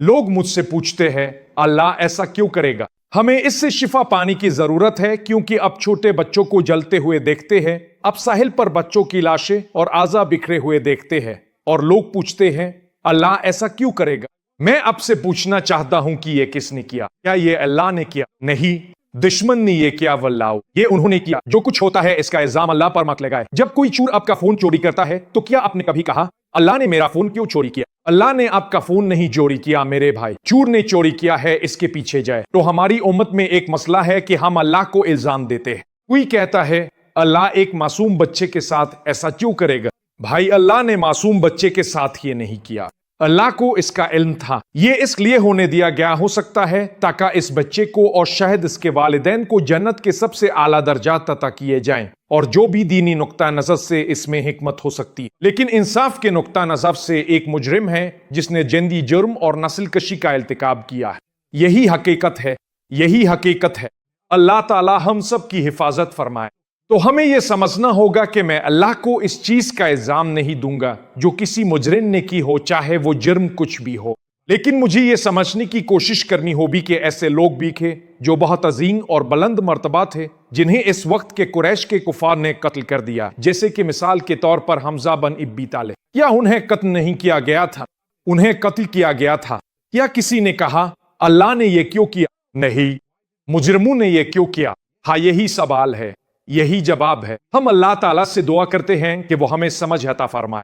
लोग मुझसे पूछते हैं अल्लाह ऐसा क्यों करेगा। हमें इससे शिफा पाने की जरूरत है, क्योंकि अब छोटे बच्चों को जलते हुए देखते हैं, अब साहिल पर बच्चों की लाशें और आज़ा बिखरे हुए देखते हैं, और लोग पूछते हैं अल्लाह ऐसा क्यों करेगा। मैं आपसे पूछना चाहता हूं कि ये किसने किया? क्या ये अल्लाह ने किया? नहीं, दुश्मन ने ये किया। वल्लाह, ये उन्होंने किया। जो कुछ होता है इसका इल्जाम अल्लाह पर मत लगाए। जब कोई चोर आपका फोन चोरी करता है तो क्या आपने कभी कहा अल्लाह ने मेरा फोन क्यों चोरी किया? अल्लाह ने आपका फोन नहीं चोरी किया मेरे भाई, चोर ने चोरी किया है, इसके पीछे जाए। तो हमारी उम्मत में एक मसला है कि हम अल्लाह को इल्जाम देते हैं। कोई कहता है अल्लाह एक मासूम बच्चे के साथ ऐसा क्यों करेगा? भाई, अल्लाह ने मासूम बच्चे के साथ ये नहीं किया। अल्लाह को इसका इल्म था। ये इसलिए होने दिया गया हो सकता है ताकि इस बच्चे को और शायद इसके वालिदैन को जन्नत के सबसे आला दर्जात अता किए जाएं, और जो भी दीनी नुक्ता नजर से इसमें हिकमत हो सकती है। लेकिन इंसाफ के नुक्ता नजर से एक मुजरिम है जिसने जिंदी जुर्म और नस्ल कशी का इल्तिकाब किया है। यही हकीकत है, यही हकीकत है। अल्लाह ताला हम सब की हिफाजत फरमाए। तो हमें यह समझना होगा कि मैं अल्लाह को इस चीज का इल्जाम नहीं दूंगा जो किसी मुजरिम ने की हो, चाहे वो जुर्म कुछ भी हो। लेकिन मुझे यह समझने की कोशिश करनी होगी कि ऐसे लोग भी थे जो बहुत अजीम और बुलंद मर्तबा थे, जिन्हें इस वक्त के कुरैश के कुफार ने कत्ल कर दिया। जैसे कि मिसाल के तौर पर हमजा बन अबी तालिब। क्या उन्हें कत्ल नहीं किया गया था? उन्हें कत्ल किया गया था। क्या किसी ने कहा अल्लाह ने यह क्यों किया? नहीं, मुजरिमों ने यह क्यों किया? हाँ, यही सवाल है, यही जवाब है। हम अल्लाह ताला से दुआ करते हैं कि वो हमें समझ अता फरमाए।